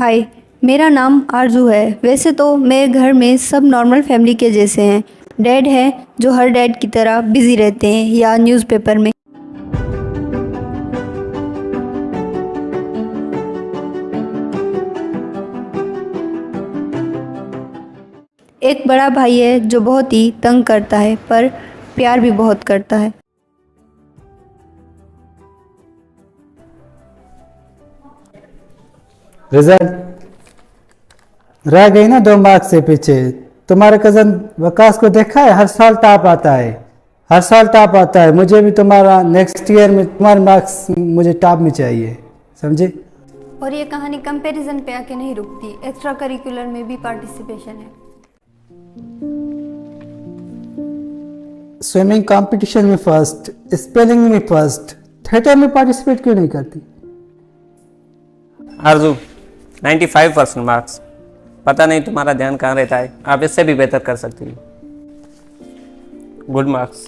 हाय, मेरा नाम आरजू है। वैसे तो मेरे घर में सब नॉर्मल फैमिली के जैसे हैं। डैड है जो हर डैड की तरह बिज़ी रहते हैं या न्यूज़पेपर में। एक बड़ा भाई है जो बहुत ही तंग करता है पर प्यार भी बहुत करता है। रिजल्ट रह गई ना 2 मार्क्स से पीछे। तुम्हारे कजन वकास को देखा है, हर साल टॉप आता है, हर साल टॉप आता है। मुझे भी तुम्हारा नेक्स्ट ईयर में तुम्हारे मार्क्स मुझे टॉप में चाहिए, समझे। और ये कहानी कंपैरिजन पे आके नहीं रुकती, एक्स्ट्रा करिकुलर में भी पार्टिसिपेशन है। स्विमिंग कंपटीशन में फर्स्ट, स्पेलिंग में फर्स्ट, थिएटर में पार्टिसिपेट क्यों नहीं करती? आरजू 95% मार्क्स। पता नहीं तुम्हारा ध्यान कहाँ रहता है, आप इससे भी बेहतर कर सकती हो। Good marks,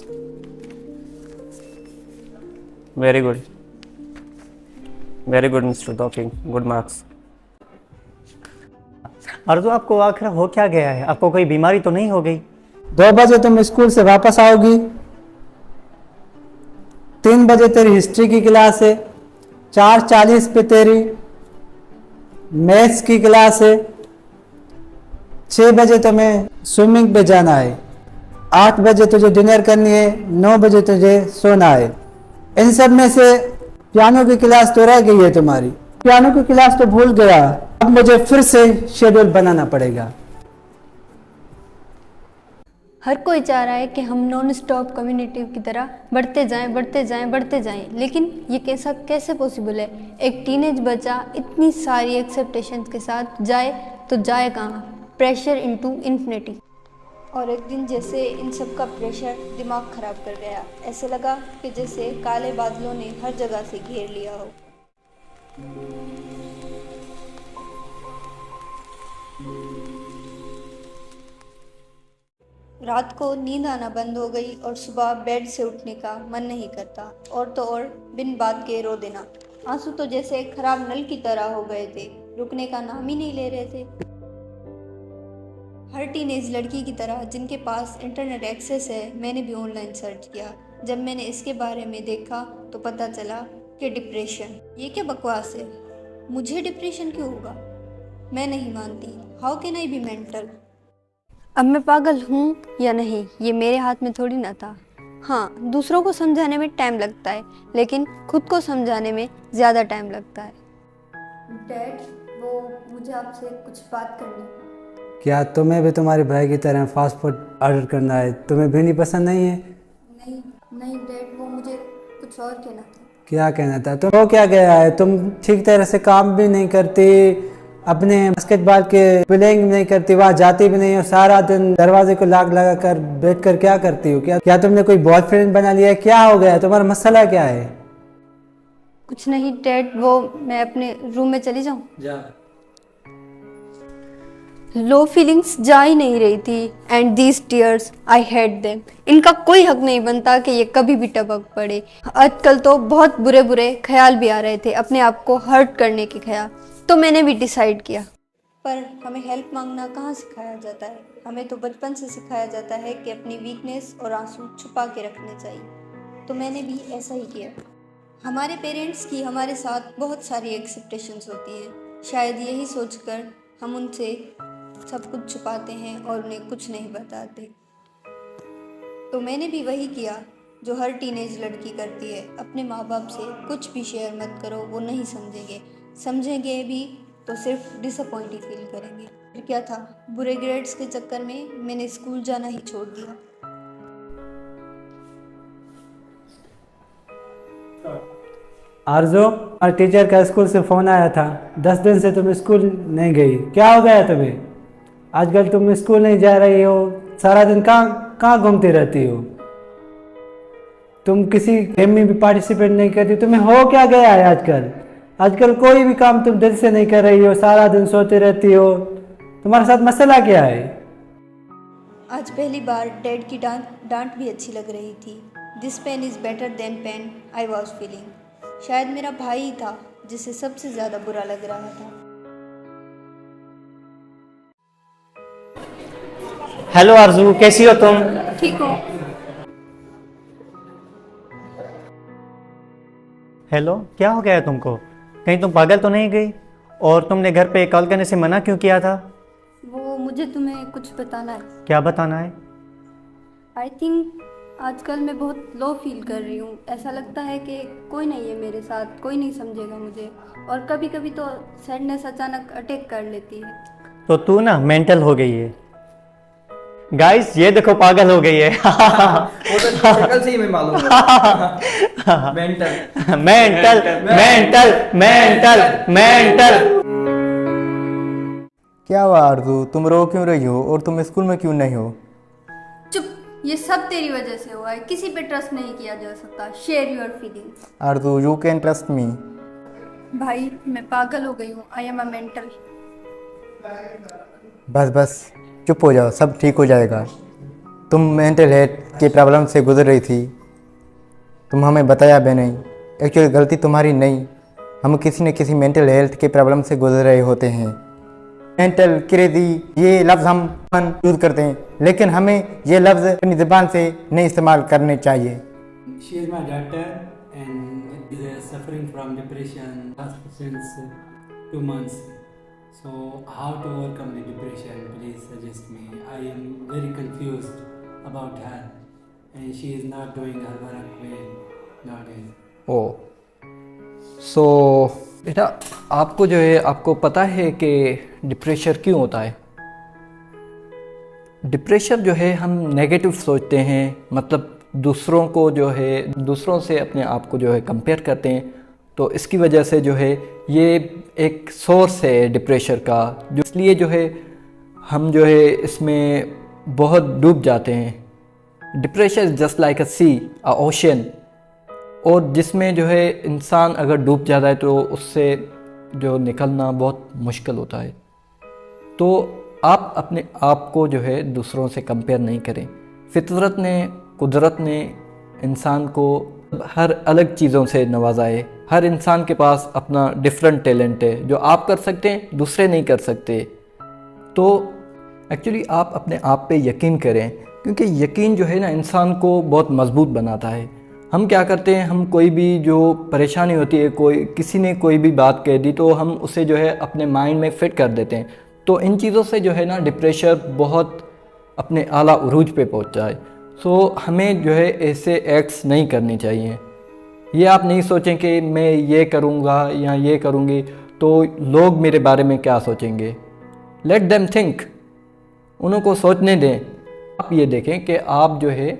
very good, very good mister talking, good marks. आरजू, आपको आखिर हो क्या गया है? आपको कोई बीमारी तो नहीं हो गई? 2 बजे तुम स्कूल से वापस आओगी, 3 बजे तेरी हिस्ट्री की क्लास है, 4:40 पे तेरी मैथ्स की क्लास है, 6 बजे तुम्हें स्विमिंग पे जाना है, 8 बजे तुझे डिनर करनी है, 9 बजे तुझे सोना है। इन सब में से पियानो की क्लास तो रह गई है तुम्हारी। पियानो की क्लास तो भूल गया, अब मुझे फिर से शेड्यूल बनाना पड़ेगा। हर कोई चाह रहा है कि हम नॉन स्टॉप कम्युनिटी की तरह बढ़ते जाएं, बढ़ते जाएं, बढ़ते जाएं, लेकिन ये कैसे पॉसिबल है? एक टीनेज बच्चा इतनी सारी एक्सेप्टेशंस के साथ जाए तो जाए कहाँ? Pressure into infinity. और एक दिन जैसे इन सब का प्रेशर दिमाग खराब कर गया। ऐसे लगा कि जैसे काले बादलों ने हर जगह से घेर लिया हो। रात को नींद आना बंद हो गई और सुबह बेड से उठने का मन नहीं करता, और तो और बिन बात के रो देना। आंसू तो जैसे खराब नल की तरह हो गए थे, रुकने का नाम ही नहीं ले रहे थे। हर टीनेज लड़की की तरह जिनके पास इंटरनेट एक्सेस है, मैंने भी ऑनलाइन सर्च किया। जब मैंने इसके बारे में देखा तो पता चला कि डिप्रेशन। ये क्या बकवास है? मुझे डिप्रेशन क्यों होगा? मैं नहीं मानती। How can I B mental? अब मैं पागल हूँ या नहीं, ये मेरे हाथ में थोड़ी ना था। हाँ, दूसरों को समझाने में टाइम लगता है, लेकिन खुद को समझाने में ज़्यादा टाइम लगता है। डैड, वो मुझे आपसे कुछ बात करनी है। क्या तुम्हें भी तुम्हारे भाई की तरह फास्ट फूड ऑर्डर करना है? तुम्हें भिंडी पसंद नहीं है? नहीं नहीं डैड, वो मुझे कुछ और कहना था। क्या कहना था? तुम हो क्या गया है? तुम ठीक तरह से काम भी नहीं करती, अपने बास्केटबॉल के प्लेइंग नहीं करती, वहाँ जाती भी नहीं हो, सारा दिन दरवाजे को लाग लगा कर बैठ कर क्या करती हो? क्या तुमने कोई बॉयफ्रेंड बना लिया है? क्या हो गया? तुम्हारा मसला क्या है? कुछ नहीं डैड, वो मैं अपने रूम में चली जाऊँ? जा। लो फीलिंग्स जा ही नहीं रही थी, and these tears I hate them. इनका कोई हक नहीं बनता कि ये कभी भी टपक पड़े। आजकल तो बहुत बुरे बुरे ख्याल भी आ रहे थे, अपने आप को हर्ट करने के ख्याल। तो मैंने भी डिसाइड किया। पर हमें हेल्प मांगना कहाँ सिखाया जाता है? हमें तो बचपन से सिखाया जाता है कि अपनी वीकनेस और आंसू छुपा के रखने चाहिए। तो मैंने भी ऐसा ही किया। हमारे पेरेंट्स की हमारे साथ बहुत सारी एक्सपेक्टेशंस होती हैं। शायद यही सोचकर हम उनसे सब कुछ छुपाते हैं और उन्हें कुछ नहीं बताते। तो मैंने भी वही किया जो हर टीनेज लड़की करती है। अपने माँ बाप से कुछ भी शेयर मत करो, वो नहीं समझेंगे। समझेंगे भी तो सिर्फ डिसअपॉइंट ही फील करेंगे। फिर क्या था, बुरे ग्रेड्स के चक्कर में मैंने स्कूल जाना ही छोड़ दिया। आरजू, और टीचर का स्कूल से फोन आया था, 10 दिन से तुम स्कूल नहीं गई, क्या हो गया तुम्हें? आजकल तुम स्कूल नहीं जा रही हो, सारा दिन कहाँ कहाँ घूमती रहती हो? तुम किसी गेम में भी पार्टिसिपेट नहीं करती, तुम्हें हो क्या गया है आजकल? आजकल कोई भी काम तुम दिल से नहीं कर रही हो, सारा दिन सोती रहती हो, तुम्हारे साथ मसला क्या है? आज पहली बार डैड की डांट भी अच्छी लग रही थी। This pain is better than pain I was feeling. शायद मेरा भाई ही था जिसे सबसे ज़्यादा बुरा लग रहा था। हेलो आरजू, कैसी हो तुम? ठीक हो? हेलो, क्या हो गया है तुमको? कहीं तुम पागल तो नहीं गई? और तुमने घर पे कॉल करने से मना क्यों किया था? वो मुझे तुम्हें कुछ बताना है। क्या बताना है? आई थिंक आजकल मैं बहुत लो फील कर रही हूँ। ऐसा लगता है कि कोई नहीं है मेरे साथ, कोई नहीं समझेगा मुझे, और कभी कभी तो सैडनेस अचानक अटैक कर लेती है। तो तू ना मेंटल हो गई है। गाइस, ये देखो पागल हो गई है। वो तो शक्ल से ही मैं मालूम है। Mental mental mental mental mental. क्या हुआ आरजू, तुम रो क्यों रही हो और तुम स्कूल में क्यों नहीं हो? चुप, ये सब तेरी वजह से हुआ है। किसी पे ट्रस्ट नहीं किया जा सकता। Share your feelings. Aarzoo, you can trust me. भाई, मैं पागल हो गई हूँ। I am a mental. बस बस चुप हो जाओ, सब ठीक हो जाएगा। तुम मेंटल हेल्थ की प्रॉब्लम से गुजर रही थी, तुम हमें बताया भी नहीं। एक्चुअली गलती तुम्हारी नहीं, हम किसी न किसी मेंटल हेल्थ के प्रॉब्लम से गुजर रहे होते हैं। मेंटल क्रेजी ये लफ्ज़ हम यूज़ करते हैं, लेकिन हमें ये लफ्ज़ अपनी ज़बान से नहीं इस्तेमाल करने चाहिए। She is my daughter and is suffering from depression since 2 months. So how to overcome the depression? Please suggest me. I am very confused about her, and she is not doing her work well nowadays. ओ सो बेटा, आपको जो है, आपको पता है कि depression क्यों होता है? डिप्रेशन जो है, हम नेगेटिव सोचते हैं, मतलब दूसरों को जो है, दूसरों से अपने आप को जो है कंपेयर करते हैं। तो इसकी वजह से जो है ये एक सोर्स है डिप्रेशन का, जो इसलिए जो है हम जो है इसमें बहुत डूब जाते हैं। Depression is just like a sea, a ocean, और जिसमें जो है इंसान अगर डूब जाता है तो उससे जो निकलना बहुत मुश्किल होता है। तो आप अपने आप को जो है दूसरों से कंपेयर नहीं करें। फितरत ने, कुदरत ने इंसान को हर अलग चीज़ों से नवाजा है। हर इंसान के पास अपना डिफरेंट टैलेंट है, जो आप कर सकते हैं दूसरे नहीं कर सकते। तो एक्चुअली आप अपने आप पे यकीन करें, क्योंकि यकीन जो है ना इंसान को बहुत मजबूत बनाता है। हम क्या करते हैं, हम कोई भी जो परेशानी होती है, किसी ने कोई भी बात कह दी तो हम उसे जो है अपने माइंड में फिट कर देते हैं। तो इन चीज़ों से जो है ना डिप्रेशन बहुत अपने आला उरूज पे पहुंचा है। सो हमें जो है ऐसे एक्ट्स नहीं करने चाहिए। ये आप नहीं सोचें कि मैं ये करूँगा या ये करूँगी तो लोग मेरे बारे में क्या सोचेंगे। लेट देम थिंक, उनको सोचने दें। आप ये देखें कि आप जो है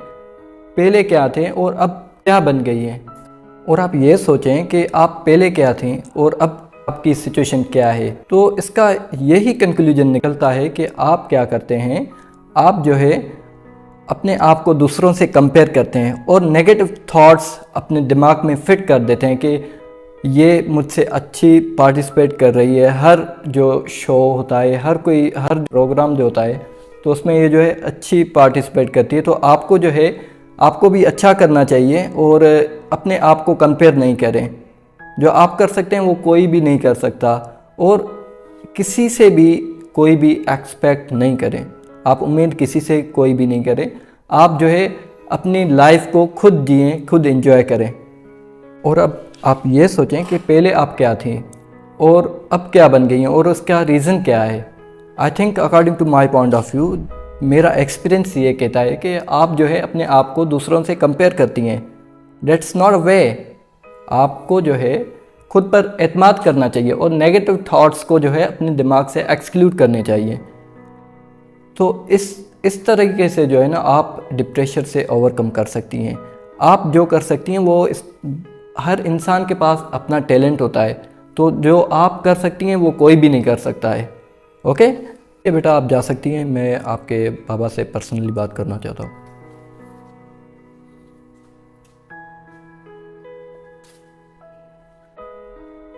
पहले क्या थे और अब क्या बन गई हैं, और आप ये सोचें कि आप पहले क्या थे और अब आपकी सिचुएशन क्या है। तो इसका यही कंक्लूजन निकलता है कि आप क्या करते हैं, आप जो है अपने आप को दूसरों से कंपेयर करते हैं और नेगेटिव थॉट्स अपने दिमाग में फिट कर देते हैं कि ये मुझसे अच्छी पार्टिसिपेट कर रही है। हर जो शो होता है, हर प्रोग्राम जो होता है, तो उसमें ये जो है अच्छी पार्टिसिपेट करती है। तो आपको जो है, आपको भी अच्छा करना चाहिए और अपने आप को कंपेयर नहीं करें। जो आप कर सकते हैं वो कोई भी नहीं कर सकता, और किसी से भी कोई भी एक्सपेक्ट नहीं करें। आप उम्मीद किसी से कोई भी नहीं करें। आप जो है अपनी लाइफ को खुद जिएं, खुद एंजॉय करें। और अब आप ये सोचें कि पहले आप क्या थी और अब क्या बन गई हैं और उसका रीज़न क्या है। I think according to my point of view, मेरा एक्सपीरियंस ये कहता है कि आप जो है अपने आप को दूसरों से कंपेयर करती हैं। दैट्स नॉट अ वे। आपको जो है खुद पर एतमाद करना चाहिए और नेगेटिव थॉट्स को जो है अपने दिमाग से एक्सक्लूड करने चाहिए। तो इस तरीके से जो है ना आप डिप्रेशन से ओवरकम कर सकती हैं। आप जो कर सकती हैं वो हर इंसान के पास अपना टैलेंट होता है, तो जो आप कर सकती हैं वो कोई भी नहीं कर सकता है। ओके ये बेटा, आप जा सकती हैं। मैं आपके पापा से पर्सनली बात करना चाहता हूँ।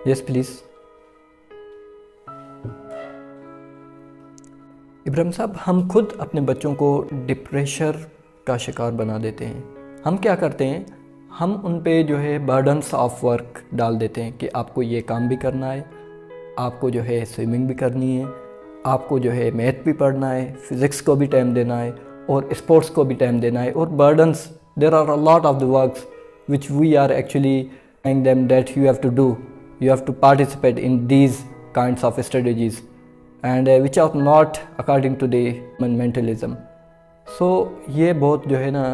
Yes please. इब्राहिम साहब, हम खुद अपने बच्चों को डिप्रेशन का शिकार बना देते हैं। हम क्या करते हैं, हम उन पे जो है बर्डन्स ऑफ वर्क डाल देते हैं कि आपको ये काम भी करना है, आपको जो है स्विमिंग भी करनी है, आपको जो है मैथ भी पढ़ना है, फिज़िक्स को भी टाइम देना है और स्पोर्ट्स को भी टाइम देना है, और burdens, there are a lot of the works which we are actually telling them that you have to do, you have to participate in these kinds of strategies and which are not according to the mentalism. So ये बहुत जो है ना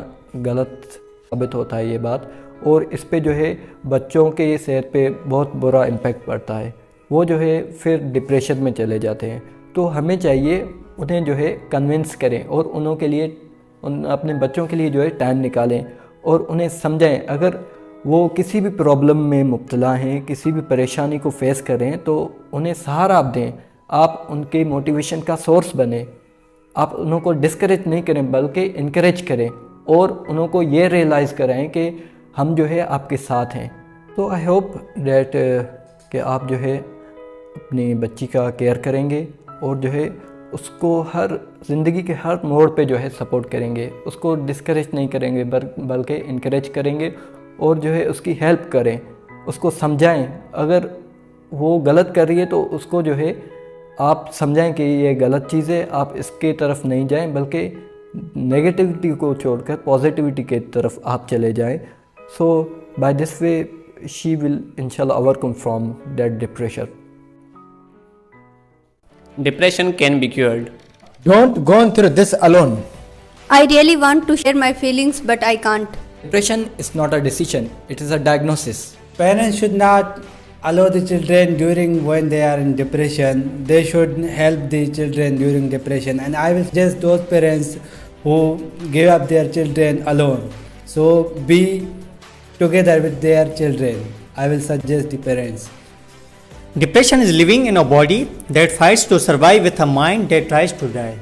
गलत साबित होता है ये बात, और इस पे जो है बच्चों के सेहत पे बहुत बुरा इम्पैक्ट पड़ता है। वो जो है फिर डिप्रेशन में चले जाते हैं। तो हमें चाहिए उन्हें जो है कन्विंस करें और उन्हों के लिए अपने बच्चों के लिए जो है टाइम निकालें और उन्हें समझाएं। अगर वो किसी भी प्रॉब्लम में मुब्तला हैं, किसी भी परेशानी को फेस करें, तो उन्हें सहारा आप दें। आप उनके मोटिवेशन का सोर्स बने। आप उन्हों को डिस्करेज नहीं करें बल्कि इनकरेज करें और उन्हों को ये रियलाइज़ कराएं कि हम जो है आपके साथ हैं। तो आई होप डैट कि आप जो है अपनी बच्ची का केयर करेंगे और जो है उसको हर ज़िंदगी के हर मोड़ पे जो है सपोर्ट करेंगे, उसको डिस्करेज नहीं करेंगे बल्कि इनकरेज करेंगे और जो है उसकी हेल्प करें, उसको समझाएं। अगर वो गलत कर रही है तो उसको जो है आप समझाएं कि ये गलत चीज़ है, आप इसके तरफ नहीं जाएं बल्कि नेगेटिविटी को छोड़कर पॉजिटिविटी के तरफ आप चले जाएं। So by this way she will इंशाल्लाह overcome from that depression. Depression can be cured. Don't go through this alone. I really want to share my feelings, but I can't. Depression is not a decision, it is a diagnosis. Parents should not allow the children during when they are in depression. They should help the children during depression, and I will suggest those parents who give up their children alone. So be together with their children. I will suggest the parents. Depression is living in a body that fights to survive with a mind that tries to die.